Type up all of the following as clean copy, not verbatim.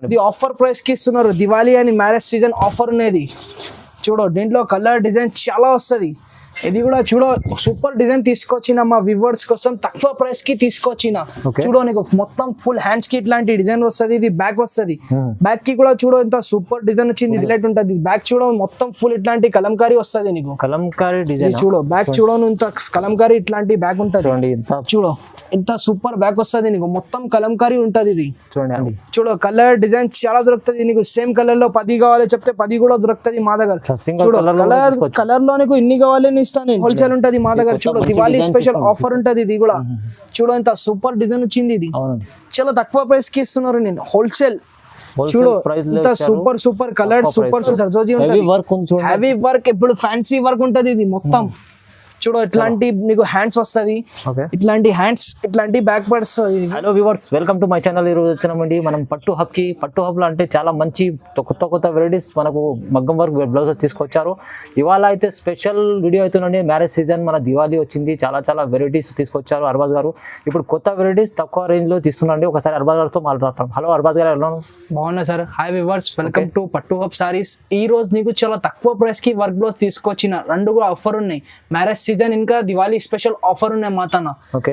ఇది offer price కి ఇస్తున్నారు. దివాళీ అని మ్యారేజ్ సీజన్ ఆఫర్ ఉన్నది. చూడు దీంట్లో కలర్ డిజైన్ చాలా వస్తుంది. ఇది కూడా చూడ సూపర్ డిజైన్ తీసుకొచ్చిన మా వ్యూవర్స్ కోసం తక్కువ ప్రైస్ కి తీసుకొచ్చిన. చూడ నీకు మొత్తం ఫుల్ హ్యాండ్స్ కి ఇట్లాంటి డిజైన్ వస్తుంది. ఇది బ్యాక్ వస్తుంది. బ్యాక్ కి కూడా చూడ ఇంత సూపర్ డిజైన్ వచ్చింది. హైలైట్ ఉంటుంది. బ్యాక్ చూడ మొత్తం ఫుల్ ఇట్లాంటి కలంకారీ వస్తుంది. నీకు కలంకారీ డిజైన్ చూడ బ్యాక్ చూడ ఇంత కలంకారీ ఇట్లాంటి బ్యాక్ ఉంటుంది. చూడ ఇంత సూపర్ బ్యాక్ వస్తుంది. నీకు మొత్తం కలంకారీ ఉంటది. ఇది చూడండి. చూడ కలర్ డిజైన్ చాలా దొరుకుతుంది. నీకు సేమ్ కలర్ లో 10 కావాలి చెప్తే 10 కూడా దొరుకుతుంది మా దగ్గర. చూడ కలర్ లో నీకు ఇన్ని కావాలి ఇస్తాను. హోల్సేల్ ఉంటది మా దగ్గర. చూడు దివాళీ స్పెషల్ ఆఫర్ ఉంటది. ఇది కూడా చూడు ఇంత సూపర్ డిజైన్ వచ్చింది. ఇది చాలా తక్కువ ప్రైస్ కి ఇస్తున్నారు. నేను హోల్సేల్ చూడు ఇంత సూపర్ సూపర్ కలర్ సూపర్ సర్జోజీ ఉంటది. హెవీ వర్క్ ఇప్పుడు ఫ్యాన్సీ వర్క్ ఉంటది. ఇది మొత్తం చూడు ఇట్లాంటి నీకు హ్యాండ్స్ వస్తుంది. ఇట్లాంటి హ్యాండ్స్ ఇట్లాంటి back parts. Hello viewers, welcome to my channel. ఈ రోజు వచ్చినామండి మనం పట్టు హబ్ లో అంటే చాలా మంచి కొత్త వెరైటీస్ మనకు మగ్గం వర్క్ బ్లౌజెస్ తీసుకొచ్చారు. ఇవాళ అయితే స్పెషల్ వీడియో అవుతుందండి. మ్యారేజ్ సీజన్ మన దివాళీ వచ్చింది. చాలా వెరైటీస్ తీసుకొచ్చారు అర్బాజ్ గారు. ఇప్పుడు కొత్త వెరైటీస్ తక్కువ రేంజ్ లో తీస్తున్నాండి. ఒకసారి అర్బాజ్ గారితో మాట్లాడతాం. హలో అర్బాజ్ గారు, ఎలా బాగున్నా sir? Hi viewers, welcome to పట్టు హబ్ సారీస్. ఈ రోజు నీకు చాలా తక్కువ ప్రైస్ కి వర్క్ బ్లౌజ్ తీసుకొచ్చిన. 2 కూడా ఆఫర్ ఉన్నాయి. మ్యారేజ్ సీజన్ ఇంకా దివాళీ స్పెషల్ ఆఫర్ ఉన్నాయి మా తన.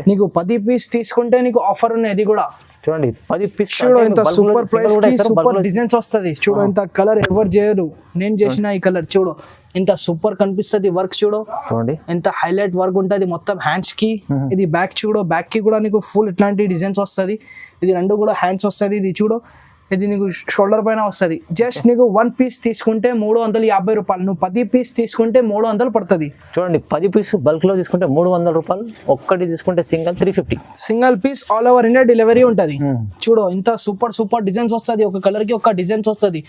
నీకు 10 పీస్ తీసుకుంటే నీకు ఆఫర్ ఉన్నాయి. అది కూడా చూడండి 10 పీస్. చూడు ఇంత సూపర్ ప్రైస్ కి సూపర్ డిజైన్స్ వస్తుంది. చూడు ఇంత కలర్ ఎవరు చేయరు. నేను చేసిన ఈ కలర్ చూడు ఇంత సూపర్ కనిపిస్తుంది. వర్క్ చూడండి ఎంత హైలైట్ వర్క్ ఉంటుంది మొత్తం హ్యాండ్స్ కి. ఇది బ్యాక్ చూడు, బ్యాక్ కి కూడా నీకు ఫుల్ ఇట్లాంటి డిజైన్స్ వస్తుంది. ఇది 2 కూడా హ్యాండ్స్ వస్తుంది. ఇది చూడు ఇది నీకు షోల్డర్ పైన వస్తుంది. జస్ట్ నీకు 1 పీస్ తీసుకుంటే 350 రూపాయలు. నువ్వు 10 పీస్ తీసుకుంటే 300 పడుతుంది. చూడండి 10 పీస్ బల్క్ లో తీసుకుంటే 300 రూపాయలు. ఒక్కటి తీసుకుంటే single 350. Single piece all over India delivery ఉంటుంది. చూడు ఇంత సూపర్ డిజైన్స్ వస్తుంది. ఒక కలర్ కి ఒక డిజైన్స్ వస్తుంది.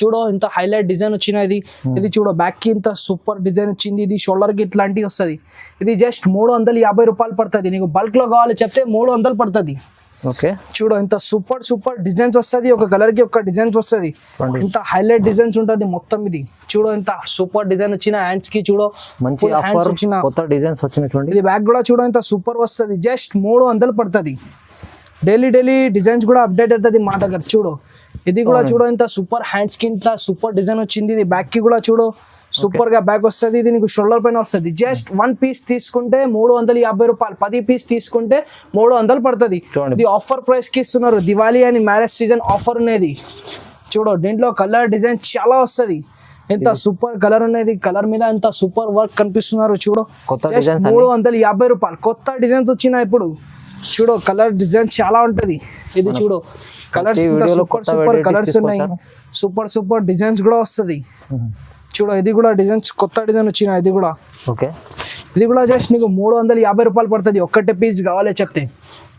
చూడు ఇంత హైలైట్ డిజైన్ వచ్చినది. ఇది చూడు బ్యాక్ కి ఇంత సూపర్ డిజైన్ వచ్చింది. ఇది షోల్డర్ కి ఇట్లాంటివి వస్తుంది. ఇది జస్ట్ 350 రూపాయలు పడుతుంది. నీకు బల్క్ లో కావాలి చెప్తే 300 పడుతుంది. ఓకే చూడు ఇంత సూపర్ డిజైన్స్ వస్తుంది. ఒక కలర్ కి ఒక డిజైన్స్ వస్తుంది. ఇంత హైలైట్ డిజైన్స్ ఉంటుంది మొత్తం. ఇది చూడు ఇంత సూపర్ డిజైన్ వచ్చిన హ్యాండ్స్ కి. చూడు మంచి ఆఫర్ కొత్త డిజైన్స్ వచ్చినాయి. చూడండి ఇది బ్యాక్ కూడా చూడు ఇంత సూపర్ వస్తుంది. జస్ట్ 300 పడుతుంది. డైలీ డిజైన్స్ కూడా అప్డేట్ అవుతుంది మా దగ్గర. చూడు ఇది కూడా చూడు ఇంత సూపర్ హ్యాండ్స్ కి ఇంత సూపర్ డిజైన్ వచ్చింది. ఇది బ్యాక్ కి కూడా చూడు సూపర్ గా బ్యాక్ వస్తుంది. ఇది నీకు షోల్డర్ పైన వస్తుంది. జస్ట్ 1 పీస్ తీసుకుంటే 350 రూపాయలు. 10 పీస్ తీసుకుంటే 300 పడుతుంది. ఇది ఆఫర్ ప్రైస్ కి ఇస్తున్నారు. దివాళీ అని మ్యారేజ్ సీజన్ ఆఫర్ ఉన్నది. చూడు దీంట్లో కలర్ డిజైన్ చాలా వస్తుంది. ఎంత సూపర్ కలర్ ఉన్నది. కలర్ మీద ఎంత సూపర్ వర్క్ కనిపిస్తున్నారు. చూడు 350 రూపాయలు. కొత్త డిజైన్స్ వచ్చినాయి ఇప్పుడు. చూడు కలర్ డిజైన్ చాలా ఉంటది. ఇది చూడు కలర్స్ సూపర్ కలర్స్ ఉన్నాయి. సూపర్ డిజైన్స్ కూడా వస్తుంది. చూడు ఇది కూడా డిజైన్స్ కొత్త డిజైన్ వచ్చిన. ఇది కూడా ఓకే. ఇది కూడా జస్ట్ నీకు 350 రూపాయలు పడుతుంది. ఒక్కటే పీస్ కావాలి చెప్తే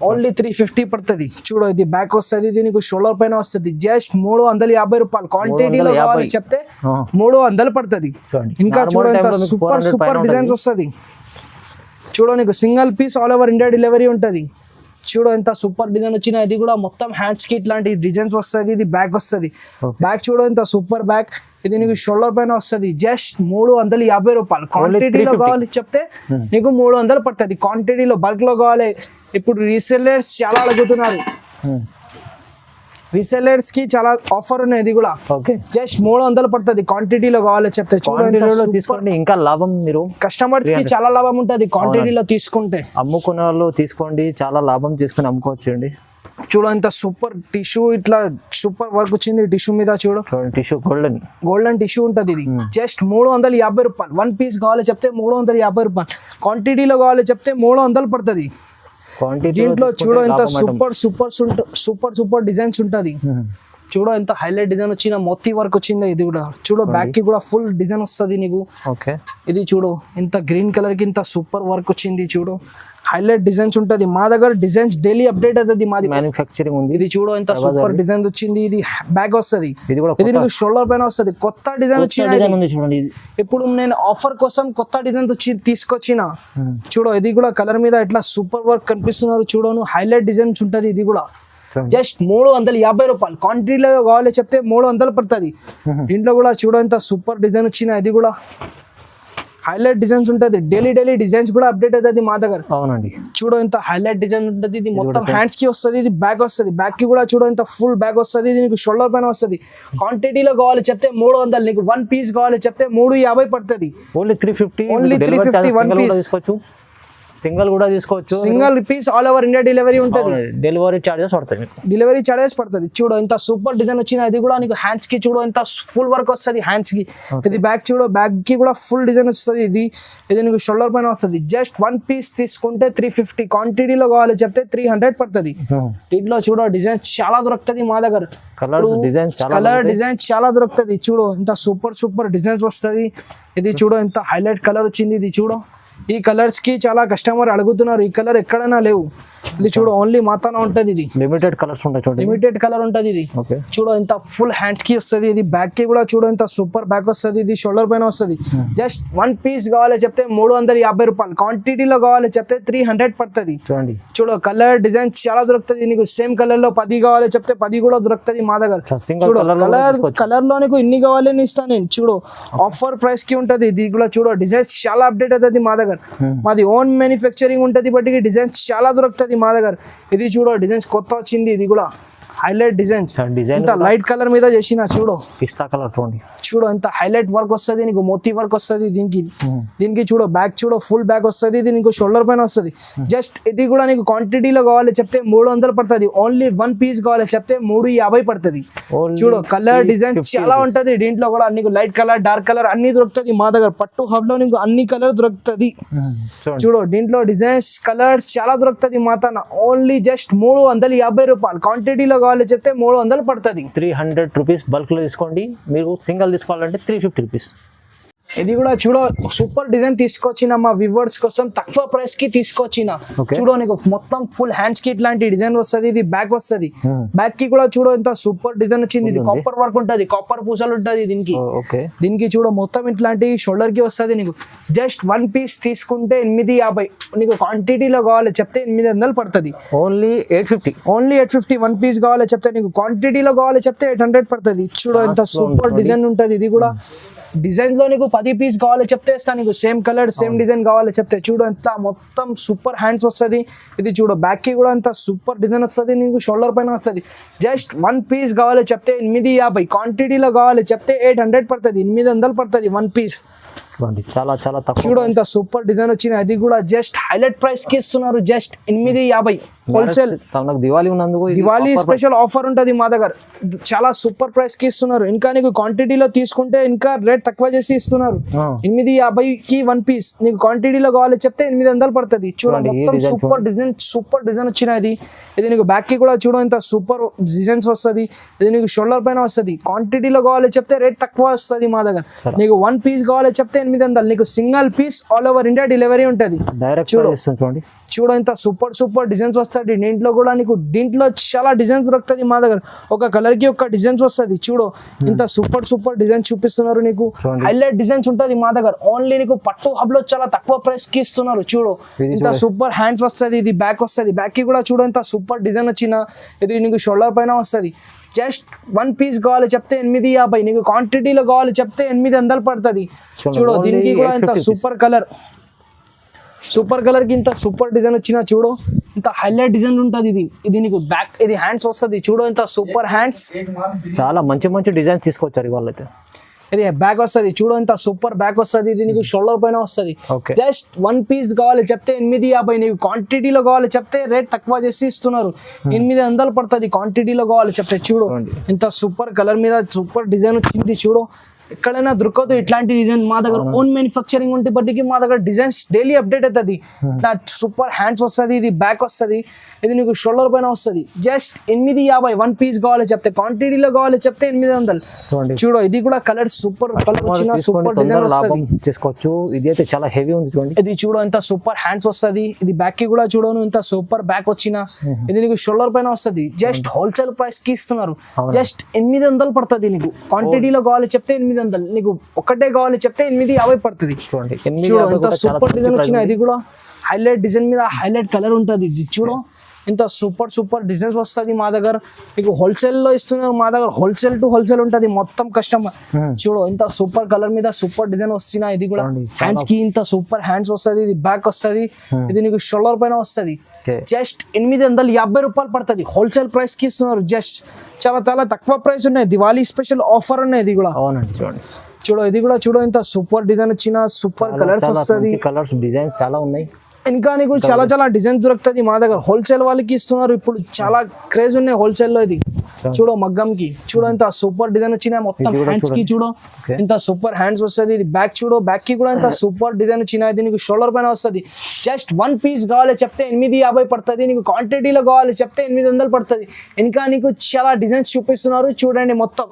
ఓన్లీ 350 పడుతుంది. చూడు ఇది బ్యాక్ వస్తుంది. ఇది నీకు షోల్డర్ పైన వస్తుంది. జస్ట్ 350 రూపాయలు. క్వాంటిటీలో కావాలి చెప్తే 300 పడుతుంది. ఇంకా చూడు ఇంత సూపర్ డిజైన్స్ వస్తుంది. చూడు నీకు single piece all over India delivery ఉంటుంది. చూడు ఎంత సూపర్ డిజైన్ వచ్చిన. ఇది కూడా మొత్తం హ్యాండ్స్ కి ఇట్లాంటి డిజైన్స్ వస్తుంది. ఇది బ్యాక్ వస్తుంది. బ్యాక్ చూడు ఎంత సూపర్ బ్యాక్. ఇది నీకు షోల్డర్ పైన వస్తుంది. జస్ట్ 350 రూపాయలు. క్వాంటిటీలో కావాలి చెప్తే నీకు 300 పడుతుంది. క్వాంటిటీలో బల్క్ లో కావాలి. ఇప్పుడు రీసెల్లర్స్ చాలా అడుగుతున్నారు. రీసెల్లర్స్ కి చాలా ఆఫర్ ఉన్నాయి. ఇది కూడా జస్ట్ 300 పడుతుంది. క్వాంటిటీలో కావాలి చెప్తే చూడండి తీసుకోండి. ఇంకా లాభం మీరు కస్టమర్స్ కి చాలా లాభం ఉంటుంది క్వాంటిటీలో తీసుకుంటే. అమ్ముకునే వాళ్ళు తీసుకోండి. చాలా లాభం తీసుకుని అమ్ముకోవచ్చండి. చూడు ఇంత సూపర్ టిష్యూ ఇట్లా సూపర్ వర్క్ వచ్చింది. టిష్యూ మీద చూడు టిష్యూ గోల్డెన్ టిష్యూ ఉంటుంది. ఇది జస్ట్ 350 రూపాయలు. 1 పీస్ కావాలి చెప్తే 350 రూపాయలు. క్వాంటిటీలో కావాలి చెప్తే 300 పడుతుంది. దీంట్లో చూడు ఇంత సూపర్ డిజైన్స్ ఉంటుంది. చూడు ఎంత హైలైట్ డిజైన్ వచ్చిన మోతీ వర్క్ వచ్చింది. ఇది కూడా చూడు బ్యాక్ కి కూడా ఫుల్ డిజైన్ వస్తుంది నీకు. ఇది చూడు ఇంత గ్రీన్ కలర్ కి ఇంత సూపర్ వర్క్ వచ్చింది. చూడు హైలైట్ డిజైన్స్ ఉంటుంది మా దగ్గర. డిజైన్స్ డైలీ అప్డేట్ అవుతుంది. మాది మ్యానుఫ్యాక్చరింగ్ ఉంది. ఇది చూడు ఎంత సూపర్ డిజైన్ వచ్చింది. ఇది బ్యాక్ వస్తుంది. ఇది నీకు షోల్డర్ పైన వస్తుంది. కొత్త డిజైన్ వచ్చింది. ఇప్పుడు నేను ఆఫర్ కోసం కొత్త డిజైన్ తీసుకొచ్చిన. చూడు ఇది కూడా కలర్ మీద ఇట్లా సూపర్ వర్క్ కనిపిస్తున్నారు. చూడను హైలైట్ డిజైన్స్ ఉంటుంది. ఇది కూడా జస్ట్ 350 రూపాయలు. క్వాంటిటీలో కావాలి చెప్తే 300 పడుతుంది. దీంట్లో కూడా చూడ ఎంత సూపర్ డిజైన్ వచ్చిన. ఇది కూడా హైలైట్ డిజైన్స్ ఉంటుంది, డైలీ డిజైన్స్ కూడా అప్డేట్ అవుతుంది మా దగ్గర. అవునండి. చూడు ఇంత హైలైట్ డిజైన్ ఉంటుంది, ఇది మొత్తం హ్యాండ్స్ కి వస్తుంది, ఇది బ్యాక్ వస్తుంది, బ్యాక్ కి కూడా చూడు ఇంత ఫుల్ బ్యాక్ వస్తుంది, ఇది నీకు షోల్డర్ పైన వస్తుంది. క్వాంటిటీలో కావాలి చెప్తే 300, నీకు 1 పీస్ కావాలి చెప్తే 350 పడుతుంది. ఓన్లీ 350. ఓన్లీ 350 1 పీస్ తీసుకోవచ్చు, సింగిల్ కూడా తీసుకోవచ్చు. Single piece all over India delivery ఉంటుంది. డెలివరీ చార్జెస్ పడతాయి మీకు, డెలివరీ చార్జెస్ పడుతుంది. చూడు ఇంత సూపర్ డిజైన్ వచ్చింది, అది కూడా నీకు హ్యాండ్స్ కి చూడు ఇంత ఫుల్ వర్క్ వస్తుంది హ్యాండ్స్ కి. ఇది బ్యాక్ చూడు, బ్యాక్ కి కూడా ఫుల్ డిజైన్ వస్తుంది. ఇది నీకు షోల్డర్ పైన వస్తుంది. జస్ట్ 1 పీస్ తీసుకుంటే 350, క్వాంటిటీలో కావాలి చెప్తే 300 పడుతుంది. దీంట్లో చూడు డిజైన్స్ చాలా దొరుకుతుంది మా దగ్గర, కలర్ డిజైన్స్ చాలా దొరుకుతుంది. చూడు ఇంత సూపర్ డిజైన్స్ వస్తుంది. ఇది చూడు ఇంత హైలైట్ కలర్ వచ్చింది. ఇది చూడు, ఈ కలర్స్ కి చాలా కస్టమర్ అడుగుతున్నారు, ఈ కలర్ ఎక్కడైనా లేవు. ఇది చూడు ఓన్లీ మాతాన ఉంటది, ఇది లిమిటెడ్ కలర్స్ ఉంటాయి. చూడండి లిమిటెడ్ కలర్ ఉంటది. ఇది చూడు ఇంత ఫుల్ హ్యాండ్ కి వస్తుంది, ఇది బ్యాక్ కి కూడా చూడు ఇంత సూపర్ బ్యాక్ వస్తుంది, ఇది షోల్డర్ పైన వస్తుంది. జస్ట్ 1 పీస్ కావాలి చెప్తే 350 రూపాయలు, క్వాంటిటీలో కావాలి చెప్తే 300 పడుతుంది. చూడండి చూడు కలర్ డిజైన్ చాలా దొరుకుతుంది. నీకు సేమ్ కలర్ లో 10 కావాలి చెప్తే 10 కూడా దొరుకుతుంది మా దగ్గర. చూడు కలర్ లో నీకు ఇన్ని కావాలి ఇస్తాను నేను. చూడు ఆఫర్ ప్రైస్ కి ఉంటది. ఇది కూడా చూడు డిజైన్స్ చాలా అప్డేట్ అవుతుంది మా దగ్గర. మాది ఓన్ మ్యానుఫ్యాక్చరింగ్ ఉంటది, బట్ డిజైన్స్ చాలా దొరుకుతుంది మా దగ్గర. ఇది చూడు డిజైన్స్ కొత్త వచ్చింది, ఇది కూడా హైలైట్ డిజైన్స్. ఇంత లైట్ కలర్ మీద చేసిన చూడు, పిస్తా కలర్ చూడు ఎంత హైలైట్ వర్క్ వస్తుంది, నీకు మోతీ వర్క్ వస్తుంది. దీనికి చూడు బ్యాక్ చూడు ఫుల్ బ్యాక్ వస్తుంది, ఇది నీకు షోల్డర్ పైన వస్తుంది. జస్ట్ ఇది కూడా నీకు క్వాంటిటీలో కావాలి చెప్తే 300 పడుతుంది. ఓన్లీ 1 పీస్ కావాలి చెప్తే 350 పడుతుంది. చూడు కలర్ డిజైన్ చాలా ఉంటది. దీంట్లో కూడా నీకు లైట్ కలర్ డార్క్ కలర్ అన్ని దొరుకుతుంది మా దగ్గర. పట్టు హబ్ లో నీకు అన్ని కలర్ దొరుకుతుంది. చూడు దీంట్లో డిజైన్స్ కలర్స్ చాలా దొరుకుతుంది మాతన. ఓన్లీ జస్ట్ 350 రూపాయలు, క్వాంటిటీలో కావాలి చెప్తే 300 పడుతుంది. 300 రూపీస్ బల్క్ లో తీసుకోండి. మీరు సింగిల్ తీసుకోవాలంటే 350 రూపీస్. ఇది కూడా చూడ సూపర్ డిజైన్ తీసుకొచ్చిన మా వ్యూవర్స్ కోసం తక్కువ ప్రైస్ కి తీసుకొచ్చిన. చూడు నీకు మొత్తం ఫుల్ హ్యాండ్స్ కి ఇట్లాంటి డిజైన్ వస్తుంది, ఇది బ్యాక్ వస్తుంది. బ్యాక్ కి కూడా చూడు ఎంత సూపర్ డిజైన్ వచ్చింది. ఇది కాపర్ వర్క్ ఉంటది, కాపర్ పూసలు ఉంటది దీనికి చూడు మొత్తం ఇట్లాంటి షోల్డర్ కి వస్తుంది. నీకు జస్ట్ 1 పీస్ తీసుకుంటే 850, నీకు క్వాంటిటీలో కావాలి చెప్తే 800 పడుతుంది. ఓన్లీ 850 1 పీస్ కావాలి చెప్తే, నీకు క్వాంటిటీలో కావాలి చెప్తే 800 పడుతుంది. చూడు ఎంత సూపర్ డిజైన్ ఉంటది. ఇది కూడా డిజైన్ లో నీకు 10 పీస్ కావాలి చెప్తే ఇస్తా, నీకు సేమ్ కలర్ సేమ్ డిజైన్ కావాలి చెప్తే. చూడు ఎంత మొత్తం సూపర్ హ్యాండ్స్ వస్తుంది. ఇది చూడు బ్యాక్ కి కూడా అంత సూపర్ డిజైన్ వస్తుంది, నీకు షోల్డర్ పైన వస్తుంది. జస్ట్ 1 పీస్ కావాలి చెప్తే 850, క్వాంటిటీలో కావాలి చెప్తే 800 పడుతుంది. 800 పడుతుంది 1 పీస్. చాలా చాలా తక్కువ. చూడు ఎంత సూపర్ డిజైన్ వచ్చింది, అది కూడా జస్ట్ హైలైట్ ప్రైస్ కి ఇస్తున్నారు. Just 850 wholesale. Diwali special offer ఉంటది మా దగ్గర, చాలా సూపర్ ప్రైస్ కి ఇస్తున్నారు. ఇంకా నీకు క్వాంటిటీలో తీసుకుంటే ఇంకా రేట్ తక్కువ చేసి ఇస్తున్నారు. 850కి 1 పీస్, నీకు క్వాంటిటీలో కావాలి చెప్తే 800 పడుతుంది. చూడండి సూపర్ డిజైన్ వచ్చినది. ఇది నీకు బ్యాక్ కి కూడా చూడు ఎంత సూపర్ డిజైన్స్ వస్తుంది. ఇది నీకు షోల్డర్ పైన వస్తుంది. క్వాంటిటీలో కావాలి చెప్తే రేట్ తక్కువ వస్తుంది మా దగ్గర. నీకు 1 పీస్ కావాలి చెప్తే 800, నీకు single piece all over India delivery ఉంటది. చూడండి చూడు ఇంత సూపర్ డిజైన్స్ వస్తాయి. దీంట్లో కూడా నీకు దీంట్లో చాలా డిజైన్స్ దొరుకుతుంది మా దగ్గర. ఒక కలర్ కి ఒక డిజైన్స్ వస్తుంది. చూడు ఇంత సూపర్ డిజైన్ చూపిస్తున్నారు. నీకు హైలైట్ డిజైన్స్ ఉంటుంది మా దగ్గర. ఓన్లీ నీకు పట్టు హబ్ లో చాలా తక్కువ ప్రైస్ కి ఇస్తున్నారు. చూడు ఇంత సూపర్ హ్యాండ్స్ వస్తుంది, ఇది బ్యాక్ వస్తుంది. బ్యాక్ కి కూడా చూడు ఇంత సూపర్ డిజైన్ వచ్చిన, ఇది నీకు షోల్డర్ పైన వస్తుంది. జస్ట్ 1 పీస్ కావాలి చెప్తే 850, నీకు క్వాంటిటీలో కావాలి చెప్తే 800 పడుతుంది. చూడు దీనికి కూడా ఇంత సూపర్ కలర్ కి ఇంత సూపర్ డిజైన్ వచ్చిన. చూడు ఇంత హైలైట్ డిజైన్ ఉంటుంది. ఇది నీకు బ్యాక్, ఇది హ్యాండ్స్ వస్తుంది. చూడు ఇంత సూపర్ హ్యాండ్స్, చాలా మంచి డిజైన్ తీసుకొచ్చారు ఇవాళ అయితే. ఇది బ్యాక్ వస్తుంది. చూడు ఇంత సూపర్ బ్యాక్ వస్తుంది. ఇది నీకు షోల్డర్ పైన వస్తుంది. జస్ట్ 1 పీస్ కావాలి చెప్తే 850, నీకు క్వాంటిటీలో కావాలి చెప్తే రేట్ తక్కువ చేసి ఇస్తున్నారు. 800 పడుతుంది క్వాంటిటీలో కావాలి చెప్తే. చూడు ఇంత సూపర్ కలర్ మీద సూపర్ డిజైన్ వచ్చింది. చూడు ఎక్కడైనా దొరకదు ఇట్లాంటి డిజైన్. మా దగ్గర ఓన్ మ్యానుఫ్యాక్చరింగ్ ఉంటే బట్టికి మా దగ్గర డిజైన్స్ డైలీ అప్డేట్ అవుతుంది. ఇట్లా సూపర్ హ్యాండ్స్ వస్తుంది, ఇది బ్యాక్ వస్తుంది, ఇది నీకు షోల్డర్ పైన వస్తుంది. జస్ట్ 850, 1 పీస్ కావాలి చెప్తే, క్వాంటిటీలో కావాలి చెప్తే 800. చూడు ఇది కూడా కలర్ సూపర్ కలర్ వచ్చిన సూపర్ డిజైన్ చేసుకోవచ్చు. ఇది అయితే చాలా హెవీ ఉంది. చూడండి ఇది చూడు ఎంత సూపర్ హ్యాండ్స్ వస్తుంది. ఇది బ్యాక్ కి కూడా చూడను ఇంత సూపర్ బ్యాక్ వచ్చిన, ఇది నీకు షోల్డర్ పైన వస్తుంది. జస్ట్ హోల్సేల్ ప్రైస్ కి ఇస్తున్నారు. జస్ట్ 800 పడుతుంది. నీకు క్వాంటిటీలో కావాలి చెప్తే 800, నీకు ఒకటే కావాలి చెప్తే 850 పడుతుంది. చూడు ఎంత సూపర్ డిజైన్ వచ్చిన. ఇది కూడా హైలైట్ డిజైన్ మీద హైలైట్ కలర్ ఉంటుంది. ఇది చూడు ఇంత సూపర్ డిజైన్స్ వస్తుంది మా దగ్గర. మీకు హోల్సేల్ లో ఇస్తున్నారు మా దగ్గర, హోల్సేల్ టు హోల్సేల్ ఉంటది మొత్తం కస్టమర్. చూడు ఇంత సూపర్ కలర్ మీద సూపర్ డిజైన్ వస్తున్నాయి. ఇది కూడా హ్యాండ్స్ కి ఇంత సూపర్ హ్యాండ్స్ వస్తుంది, ఇది బ్యాక్ వస్తుంది, ఇది నీకు షోల్డర్ పైన వస్తుంది. జస్ట్ 850 రూపాయలు పడుతుంది. హోల్సేల్ ప్రైస్ కి ఇస్తున్నారు. జస్ట్ చాలా చాలా తక్కువ ప్రైస్ ఉన్నాయి. దివాళీ స్పెషల్ ఆఫర్ ఉన్నాయి. ఇది కూడా అవునండి చూడండి. చూడు ఇది కూడా చూడు ఇంత సూపర్ డిజైన్ వచ్చిన సూపర్ కలర్స్ వస్తుంది. కలర్స్ డిజైన్స్ చాలా ఉన్నాయి. ఇంకా నీకు చాలా చాలా డిజైన్ దొరుకుతుంది మా దగ్గర. హోల్సేల్ వాళ్ళకి ఇస్తున్నారు ఇప్పుడు, చాలా క్రేజ్ ఉన్నాయి హోల్సేల్ లో. ఇది చూడు మగ్గం కి చూడు ఇంత సూపర్ డిజైన్ వచ్చినాయి. మొత్తం హ్యాండ్స్ కి చూడు ఇంత సూపర్ హ్యాండ్స్ వస్తుంది. ఇది బ్యాక్ చూడు, బ్యాక్ కి కూడా ఇంత సూపర్ డిజైన్ వచ్చినాయి. ఇది నీకు షోల్డర్ పైన వస్తుంది. జస్ట్ 1 పీస్ కావాలి చెప్తే 850 పడుతుంది. నీకు క్వాంటిటీలో కావాలి చెప్తే 800 పడుతుంది. ఇంకా నీకు చాలా డిజైన్స్ చూపిస్తున్నారు చూడండి మొత్తం.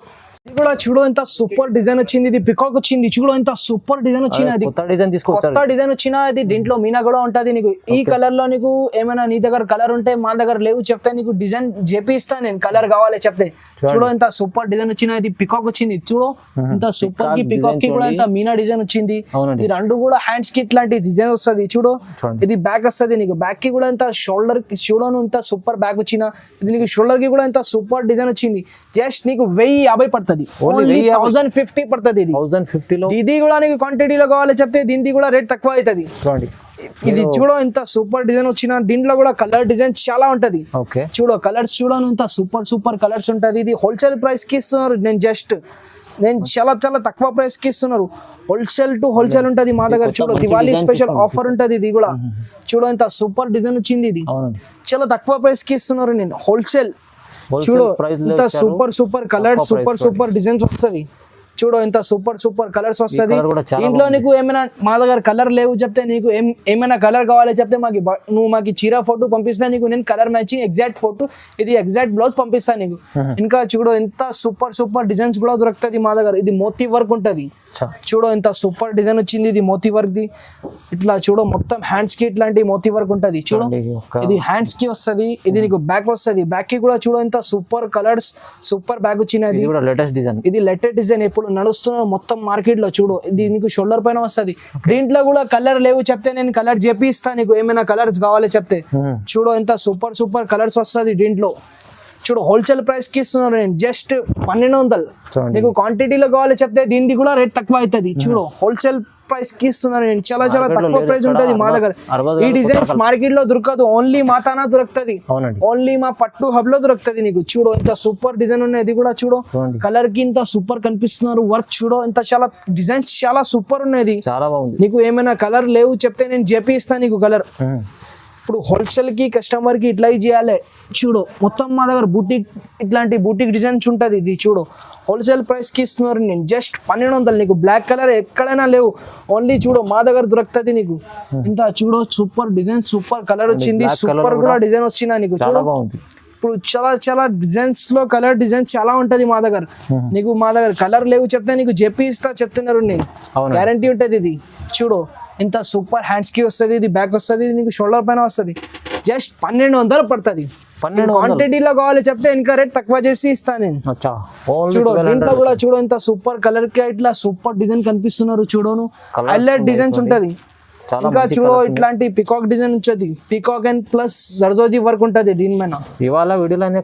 ఇది కూడా చూడు ఇంత సూపర్ డిజైన్ వచ్చింది. ఇది పికాక్ వచ్చింది. చూడు ఇంత సూపర్ డిజైన్ వచ్చింది. అది కొత్త డిజైన్ తీసుకోవచ్చు. కొత్త డిజైన్ వచ్చిన ఇది దీంట్లో మీనా కూడా ఉంటది. నీకు ఈ కలర్ లో నీకు ఏమైనా నీ దగ్గర కలర్ ఉంటే మా దగ్గర లేవు చెప్తే నీకు డిజైన్ చేపిస్తా నేను. కలర్ కావాలి చెప్తే చూడు ఇంత సూపర్ డిజైన్ వచ్చిన. ఇది పికాక్ వచ్చింది. చూడు ఇంత సూపర్ కి పికాక్ కి కూడా ఇంత మీనా డిజైన్ వచ్చింది. ఈ రెండు కూడా హ్యాండ్స్ కి ఇట్లాంటి డిజైన్ వస్తుంది. చూడు ఇది బ్యాక్ వస్తుంది. నీకు బ్యాక్ కి కూడా ఇంత షోల్డర్ చూడను ఇంత సూపర్ బ్యాక్ వచ్చిన. ఇది నీకు షోల్డర్ కి కూడా ఇంత సూపర్ డిజైన్ వచ్చింది. జస్ట్ నీకు 1050 పడుతుంది. 1050 పడుతుంది. ఇది 1050 లో. ఇది కూడా నీకు క్వాంటిటీలో కావాలి చెప్తే దీనికి కూడా రేట్ తక్కువ అవుతుంది. ఇది చూడు ఇంత సూపర్ డిజైన్ వచ్చిన. దీంట్లో కూడా కలర్ డిజైన్ చాలా ఉంటది. చూడు కలర్స్ చూడను ఇంత సూపర్ కలర్స్ ఉంటది. ఇది హోల్సేల్ ప్రైస్ కి ఇస్తున్నారు. నేను చాలా చాలా తక్కువ ప్రైస్ కి ఇస్తున్నారు. హోల్సేల్ టు హోల్సేల్ ఉంటది మా దగ్గర. చూడు దివాళీ స్పెషల్ ఆఫర్ ఉంటది. ఇది కూడా చూడు ఇంత సూపర్ డిజైన్ వచ్చింది. ఇది చాలా తక్కువ ప్రైస్ కి ఇస్తున్నారు. నేను హోల్సేల్ చూడు ఇంత సూపర్ కలర్స్ సూపర్ డిజైన్స్ వస్తుంది. చూడు ఇంత సూపర్ కలర్స్ వస్తుంది. ఇంట్లో నీకు ఏమైనా మా దగ్గర కలర్ లేవు చెప్తే నీకు ఏమైనా కలర్ కావాలి చెప్తే నువ్వు మాకు చీర ఫోటో పంపిస్తా. నీకు నేను కలర్ మ్యాచింగ్ ఎగ్జాక్ట్ ఫోటో ఇది ఎగ్జాక్ట్ బ్లౌజ్ పంపిస్తా నీకు. ఇంకా చూడు ఎంత సూపర్ డిజైన్స్ కూడా దొరుకుతుంది మా దగ్గర. ఇది మోతీ వర్క్ ఉంటది. చూడు ఇంత సూపర్ డిజైన్ వచ్చింది. ఇది మోతీ వర్క్ ది. ఇట్లా చూడు మొత్తం హ్యాండ్స్ కి ఇట్లాంటి మోతీ వర్క్ ఉంటది. చూడు ఇది హ్యాండ్స్ కి వస్తుంది. ఇది నీకు బ్యాక్ వస్తుంది. బ్యాక్ కి కూడా చూడు ఇంత సూపర్ కలర్స్ సూపర్ బ్యాక్ వచ్చినది. ఇది లేటెస్ట్ డిజైన్ ఇప్పుడు నడుస్తున్న మొత్తం మార్కెట్ లో. చూడు ఇది నీకు షోల్డర్ పైన వస్తుంది. దీంట్లో కూడా కలర్ లేవు చెప్తే నేను కలర్ చేపిస్తా. నీకు ఏమైనా కలర్స్ కావాలి చెప్తే చూడు ఇంత సూపర్ కలర్స్ వస్తుంది దీంట్లో. చూడు హోల్సేల్ ప్రైస్ కి ఇస్తున్నారు. నేను జస్ట్ 1200. నీకు క్వాంటిటీలో కావాలి చెప్తే దీనికి కూడా రేట్ తక్కువ అవుతుంది. చూడు హోల్సేల్ ప్రైస్ కి ఇస్తున్నారు. నేను చాలా తక్కువ ప్రైస్ ఉంటది మా దగ్గర. ఈ డిజైన్స్ మార్కెట్ లో దొరకదు. ఓన్లీ మా తానా దొరుకుతుంది. ఓన్లీ మా పట్టు హబ్ లో దొరుకుతుంది. నీకు చూడు ఇంత సూపర్ డిజైన్ ఉన్నాయి. ఇది కూడా చూడు కలర్ కి ఇంత సూపర్ కనిపిస్తున్నారు. వర్క్ చూడు ఇంత చాలా డిజైన్స్ చాలా సూపర్ ఉన్నాయి. చాలా బాగుంది. నీకు ఏమైనా కలర్ లేవు చెప్తే నేను చేపిస్తాను నీకు కలర్. ఇప్పుడు హోల్సేల్ కి కస్టమర్ కి ఇట్లా చేయాలి. చూడు మొత్తం మా దగ్గర ఇట్లాంటి బూటిక్ డిజైన్స్ ఉంటది. ఇది చూడు హోల్సేల్ ప్రైస్ కి ఇస్తున్నారు. నేను జస్ట్ 1200. నీకు బ్లాక్ కలర్ ఎక్కడైనా లేవు. ఓన్లీ చూడు మా దగ్గర దొరుకుతుంది నీకు. ఇంత చూడు సూపర్ డిజైన్ సూపర్ కలర్ వచ్చింది. సూపర్ కూడా డిజైన్ వచ్చినా నీకు. చాలా బాగుంది. ఇప్పుడు చాలా డిజైన్స్ లో కలర్ డిజైన్ చాలా ఉంటది మా దగ్గర. నీకు మా దగ్గర కలర్ లేవు చెప్తే నీకు చెప్పిస్తా చెప్తున్నారు. నేను గ్యారంటీ ఉంటది. ఇది చూడు ఇంత సూపర్ హ్యాండ్స్ కి వస్తుంది. ఇది బ్యాక్ వస్తుంది. నీకు షోల్డర్ పైన వస్తుంది. జస్ట్ 1200 పడుతుంది. క్వాంటిటీలో కావాలి చెప్తే ఇంకా రేట్ తక్కువ చేసి ఇస్తా నేను. చూడు దీంట్లో కూడా చూడు ఇంత సూపర్ కలర్ కి ఇట్లా సూపర్ డిజైన్ కనిపిస్తున్నారు. చూడను హైలైట్ డిజైన్స్ ఉంటది. ఇంకా చూడు ఇట్లాంటి పికాక్ డిజైన్ వచ్చేది. పికాక్ అండ్ ప్లస్ జర్జోజీ వర్క్ ఉంటది దీని మీద. ఇవాళ వీడియోలో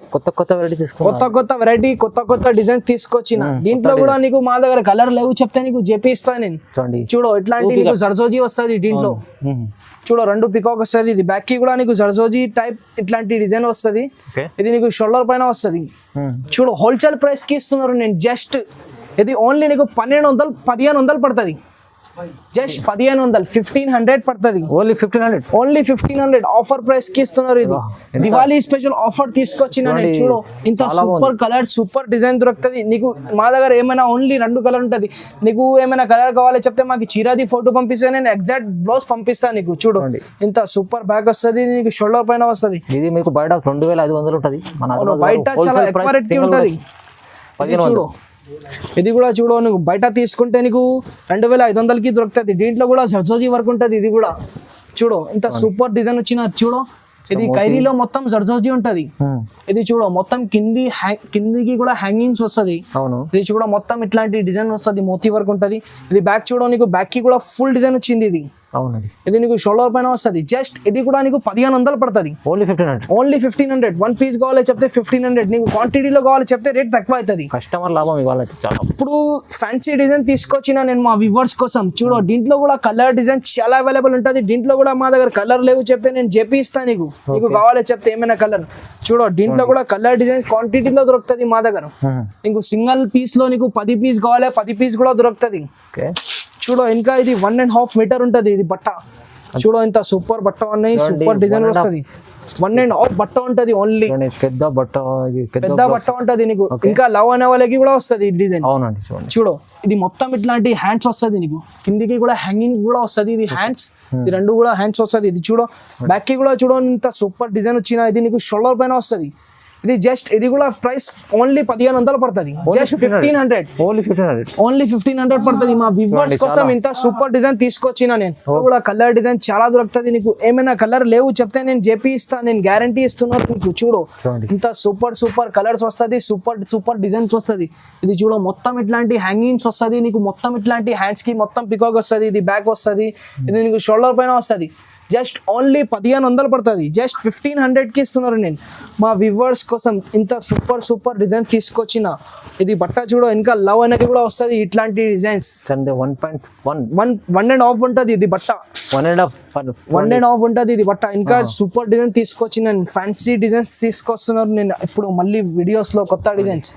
కొత్త వెరైటీ కొత్త డిజైన్ తీసుకొచ్చిన. దీంట్లో కూడా నీకు మా దగ్గర కలర్ లేవు చెప్తే నీకు చేపిస్తా నేను. చూడు ఇట్లాంటి నీకు జర్జోజీ వస్తుంది దీంట్లో. చూడు 2 పికాక్ వస్తుంది. ఇది బ్యాక్ కి కూడా నీకు జర్జోజీ టైప్ ఇట్లాంటి డిజైన్ వస్తుంది. ఇది నీకు షోల్డర్ పైన వస్తుంది. చూడు హోల్సేల్ ప్రైస్ కి ఇస్తున్నారు. నేను జస్ట్ ఇది ఓన్లీ నీకు 1500 పడుతుంది. జస్ట్ 1500 1500 పడుతుంది. ఓన్లీ 1500 ఆఫర్ ప్రైస్ కి ఇస్తున్నారు. ఇది దివాళీ స్పెషల్ ఆఫర్ తీసుకొచ్చిన నేను. చూడు ఇంత సూపర్ కలర్ సూపర్ డిజైన్ దొరుకుతుంది నీకు మా దగ్గర. ఏమైనా ఓన్లీ 2 కలర్ ఉంటది. నీకు ఏమైనా కలర్ కావాలి చెప్తే మాకు చీరాది ఫోటో పంపిస్తే నేను ఎగ్జాక్ట్ బ్లౌజ్ పంపిస్తాను నీకు. చూడు ఇంత సూపర్ బ్యాగ్ వస్తుంది. నీకు షోల్డర్ పైన వస్తుంది. ఇది మీకు బయట 2500 ఉంటది. బయట చాలా ఎక్కువ రేట్ కి ఉంటది. చూడు ఇది కూడా చూడు నీకు బయట తీసుకుంటే నీకు 2500కి దొరుకుతుంది. దీంట్లో కూడా జర్జోజీ వర్క్ ఉంటది. ఇది కూడా చూడు ఇంత సూపర్ డిజైన్ వచ్చిన. చూడు ఇది కైరీలో మొత్తం జర్జోజీ ఉంటది. ఇది చూడు మొత్తం కిందికి కూడా హ్యాంగింగ్స్ వస్తుంది. ఇది చూడ మొత్తం ఇట్లాంటి డిజైన్ వస్తుంది. మోతీ వర్క్ ఉంటది. ఇది బ్యాక్ చూడ నీకు బ్యాక్ కి కూడా ఫుల్ డిజైన్ వచ్చింది. ఇది అవునండి. ఇది నీకు షోల్డర్ పైన వస్తుంది. జస్ట్ ఇది కూడా నీకు 1500 పడుతుంది. ఓన్లీ 1500. ఓన్లీ 1500. 1 పీస్ కావాలి చెప్తే 1500. నీకు క్వాంటిటీలో కావాలి చెప్తే రేట్ తక్కువ అవుతుంది. కస్టమర్ లాభం ఇవాళ చాలా. ఇప్పుడు ఫ్యాన్సీ డిజైన్ తీసుకొచ్చిన నేను మా వ్యూవర్స్ కోసం. చూడు దీంట్లో కూడా కలర్ డిజైన్ చాలా అవైలబుల్ ఉంటుంది. దీంట్లో కూడా మా దగ్గర కలర్ లేవు చెప్తే నేను జేపీ ఇస్తాను నీకు. నీకు కావాలి చెప్తే ఏమైనా కలర్. చూడు దీంట్లో కూడా కలర్ డిజైన్ క్వాంటిటీలో దొరుకుతుంది మా దగ్గర. నీకు సింగిల్ పీస్ లో నీకు 10 పీస్ కావాలి 10 పీస్ కూడా దొరుకుతుంది. చూడు ఇంకా ఇది 1.5 మీటర్ ఉంటది ఇది బట్ట. చూడు ఇంత సూపర్ బట్ట ఉన్నాయి. సూపర్ డిజైన్ వస్తుంది. 1.5 బట్ట ఉంటది. ఓన్లీ పెద్ద బట్ట ఉంటది నీకు. ఇంకా లవ్ అనే వాళ్ళకి కూడా వస్తుంది ఈ డిజైన్. అవునండి. చూడు ఇది మొత్తం ఇట్లాంటి హ్యాండ్స్ వస్తుంది నీకు. కిందికి కూడా హ్యాంగింగ్ కూడా వస్తుంది. ఇది హ్యాండ్స్ ఇది రెండు కూడా హ్యాండ్స్ వస్తుంది. ఇది చూడు బ్యాక్ కి కూడా చూడు ఇంత సూపర్ డిజైన్ వచ్చిన. ఇది నీకు షోల్డర్ పైన వస్తుంది. ఇది జస్ట్ ఇది కూడా ప్రైస్ ఓన్లీ 1500 పడుతుంది. జస్ట్ 1500. ఓన్లీ 1500 పడుతుంది. మా వ్యూవర్స్ కోసం ఇంత సూపర్ డిజైన్ తీసుకొచ్చిన నేను. కూడా కలర్ డిజైన్ చాలా దొరుకుతుంది నీకు. ఏమైనా కలర్ లేవు చెప్తే నేను జేపీ ఇస్తాను. నేను గ్యారంటీ ఇస్తున్నాను నీకు. చూడు ఇంత సూపర్ కలర్స్ వస్తుంది. సూపర్ డిజైన్స్ వస్తుంది. ఇది చూడు మొత్తం ఇట్లాంటి హ్యాంగింగ్స్ వస్తుంది నీకు. మొత్తం ఇట్లాంటి హ్యాండ్స్ కి మొత్తం పికాక్ వస్తుంది. ఇది బ్యాక్ వస్తుంది. ఇది నీకు షోల్డర్ పైన వస్తుంది. జస్ట్ ఓన్లీ 1500 పడుతుంది. జస్ట్ 1500కి ఇస్తున్నారు నేను మా వ్యూవర్స్ కోసం. ఇంత సూపర్ డిజైన్ తీసుకొచ్చిన. ఇది బట్ట చూడు ఇంకా లవ్ అనేది కూడా వస్తుంది. ఇట్లాంటి డిజైన్స్ 1.5 ఉంటుంది ఇది బట్ట. 1.5 ఉంటుంది ఇది బట్ట. ఇంకా సూపర్ డిజైన్ తీసుకొచ్చిన నేను. ఫ్యాన్సీ డిజైన్స్ తీసుకొస్తున్నారు నేను ఇప్పుడు మళ్ళీ వీడియోస్ లో కొత్త డిజైన్స్.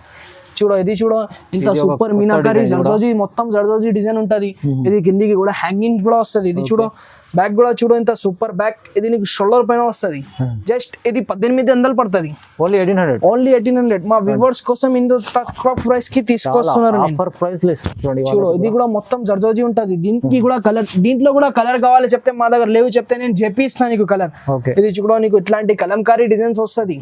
చూడు ఇది చూడు ఇంత సూపర్ మీనాకారి జర్దోజీ మొత్తం జర్దోజీ డిజైన్ ఉంటది. ఇది కిందికి కూడా హ్యాంగింగ్ కూడా వస్తుంది. ఇది చూడు బ్యాక్ కూడా చూడు ఇంత సూపర్ బ్యాక్. ఇది నీకు షోల్డర్ పైన వస్తుంది. జస్ట్ ఇది 1800 పడుతుంది. ఓన్లీ 1800. మా వ్యూవర్స్ కోసం ఇంత తక్కువ ప్రైస్ కి తీసుకొస్తున్నారు. చూడు ఇది కూడా మొత్తం జర్దోజీ ఉంటది. దీనికి కూడా కలర్ దీంట్లో కూడా కలర్ కావాలి చెప్తే మా దగ్గర లేవు చెప్తే నేను జేపీ ఇస్తాను నీకు కలర్. ఇది చూడ నీకు ఇట్లాంటి కలంకారీ డిజైన్స్ వస్తుంది.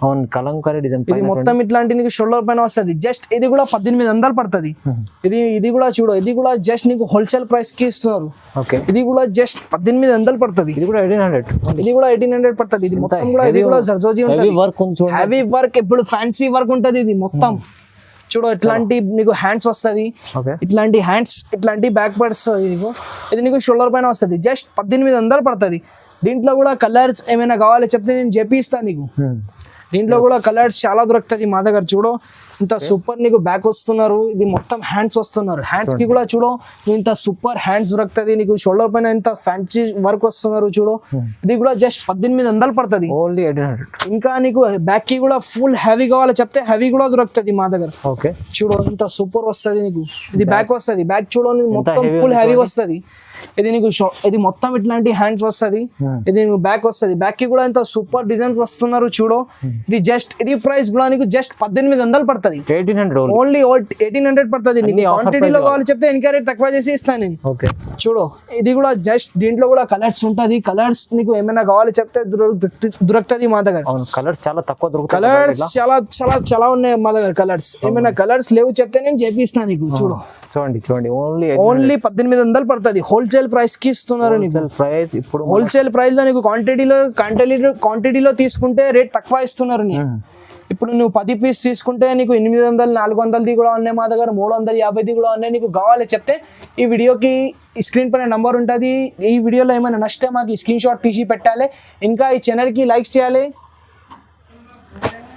ఇది మొత్తం ఇట్లాంటి నీకు షోల్డర్ పైన వస్తుంది. జస్ట్ ఇది కూడా 1800 పడుతుంది. ఇది కూడా చూడు ఇది కూడా జస్ట్ నీకు హోల్సేల్ ప్రైస్ కి ఇస్తున్నారు. ఇది కూడా జస్ట్ 1800 పడుతుంది. ఇది కూడా 1800 పడుతుంది. ఇది మొత్తం కూడా ఇది కూడా జర్దోజీ ఉంటుంది. హెవీ వర్క్ ఇప్పుడు ఫ్యాన్సీ వర్క్ ఉంటది. ఇది మొత్తం చూడు ఇట్లాంటి నీకు హ్యాండ్స్ వస్తుంది. ఇట్లాంటి హ్యాండ్స్ ఇట్లాంటి బ్యాక్ పడుతుంది నీకు. ఇది నీకు షోల్డర్ పైన వస్తుంది. జస్ట్ 1800 పడుతుంది. దీంట్లో కూడా కలర్స్ ఏమైనా కావాలి చెప్తే నేను జేపీ ఇస్తాను నీకు. దీంట్లో కూడా కలర్స్ చాలా దొరుకుతుంది మా దగ్గర. చూడు ఇంత సూపర్ నీకు బ్యాక్ వస్తున్నారు. ఇది మొత్తం హ్యాండ్స్ వస్తున్నారు. హ్యాండ్స్ కి కూడా చూడు ఇంత సూపర్ హ్యాండ్స్ దొరుకుతుంది నీకు. షోల్డర్ పైన ఇంత ఫ్యాన్సీ వర్క్ వస్తున్నారు. చూడు ఇది కూడా జస్ట్ 1800 పడుతుంది. ఇంకా నీకు బ్యాక్ కి కూడా ఫుల్ హెవీ కావాలి చెప్తే హెవీ కూడా దొరుకుతుంది మా దగ్గర. చూడు ఇంత సూపర్ వస్తుంది నీకు. ఇది బ్యాక్ వస్తుంది. బ్యాక్ చూడు మొత్తం ఫుల్ హెవీ వస్తుంది. ఇది నీకు ఇది మొత్తం ఇట్లాంటి హ్యాండ్స్ వస్తుంది. ఇది నీకు బ్యాక్ వస్తుంది. బ్యాక్ కి కూడా ఇంత సూపర్ డిజైన్స్ వస్తున్నారు. చూడు ఇది జస్ట్ ఇది ప్రైస్ కూడా నీకు జస్ట్ 1800 పడుతుంది. ఓన్లీ 1800 పడుతుంది. నీకు క్వాంటిటీలో కావాలి చెప్తే ఇంకా రేట్ తక్కువ చేసి ఇస్తాను నేను. చూడు ఇది కూడా జస్ట్ దీంట్లో కూడా కలర్స్ ఉంటది. కలర్స్ నీకు ఏమైనా కావాలి చెప్తే దొరుకుతుంది మా దగ్గర. కలర్స్ చాలా తక్కువ దొరుకుతాయి. కలర్స్ చాలా ఉన్నాయి మా దగ్గర. కలర్స్ ఏమైనా కలర్స్ లేవు చెప్తే నేను చేపిస్తాను నీకు. చూడు చూడండి ఓన్లీ 1800 పడుతుంది. హోల్సేల్ ప్రైస్ కి ఇస్తున్నారు నీకు. ఇప్పుడు హోల్సేల్ ప్రైస్ లో నీకు క్వాంటిటీలో తీసుకుంటే రేట్ తక్కువ ఇస్తున్నారు నీకు. ఇప్పుడు నువ్వు 10 పీస్ తీసుకుంటే నీకు 800 400ది కూడా ఉన్నాయి మా దగ్గర. 350ది కూడా ఉన్నాయి. నీకు కావాలి చెప్తే ఈ వీడియోకి స్క్రీన్ పైన నంబర్ ఉంటుంది. ఈ వీడియోలో ఏమైనా నచ్చితే మాకు స్క్రీన్ షాట్ తీసి పెట్టాలి. ఇంకా ఈ ఛానల్కి లైక్ చేయాలి.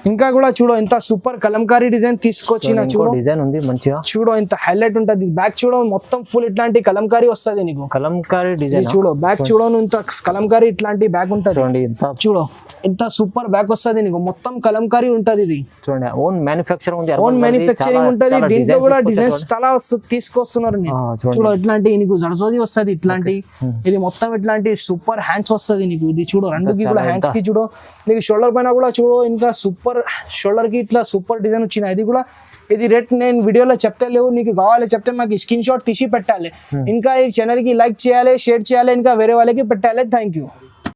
ఇంకా కూడా చూడు ఇంత సూపర్ కలంకారీ డిజైన్ తీసుకొచ్చిన. చూడు డిజైన్ ఉంది మంచిగా. చూడు ఇంత హైలైట్ ఉంటది. బ్యాక్ చూడు మొత్తం ఫుల్ ఇట్లాంటి కలంకారీ వస్తుంది నీకు. కలంకారీ డిజైన్ చూడు బ్యాక్ చూడు ఇంత కలంకారీ ఇట్లాంటి బ్యాక్ ఉంటది. చూడు ఇంత సూపర్ బ్యాక్ వస్తుంది నీకు. మొత్తం కలంకారీ ఉంటది. ఇది చూడండి ఓన్ మ్యానుఫ్యాక్చరింగ్ ఉంటది. దీంట్లో కూడా డిజైన్స్ చాలా తీసుకొస్తున్నారు. చూడు ఇట్లాంటి నీకు జర్దోజీ వస్తుంది. ఇట్లాంటి ఇది మొత్తం ఇట్లాంటి సూపర్ హ్యాండ్స్ వస్తుంది నీకు. ఇది చూడు రెండుకి కూడా హ్యాండ్స్ కి చూడు నీకు షోల్డర్ పైన కూడా చూడు ఇంకా సూపర్ షోల్డర్ కి ఇట్లా సూపర్ డిజైన్ వచ్చిన. ఇది కూడా ఇది రేట్ నేను వీడియోలో చెప్తే లేవు. నీకు కావాలి చెప్తే మాకు స్క్రీన్ షాట్ తీసి పెట్టాలి. ఇంకా ఈ ఛానల్ కి లైక్ చేయాలి, షేర్ చేయాలి, ఇంకా వేరే వాళ్ళకి పెట్టాలి. Thank you.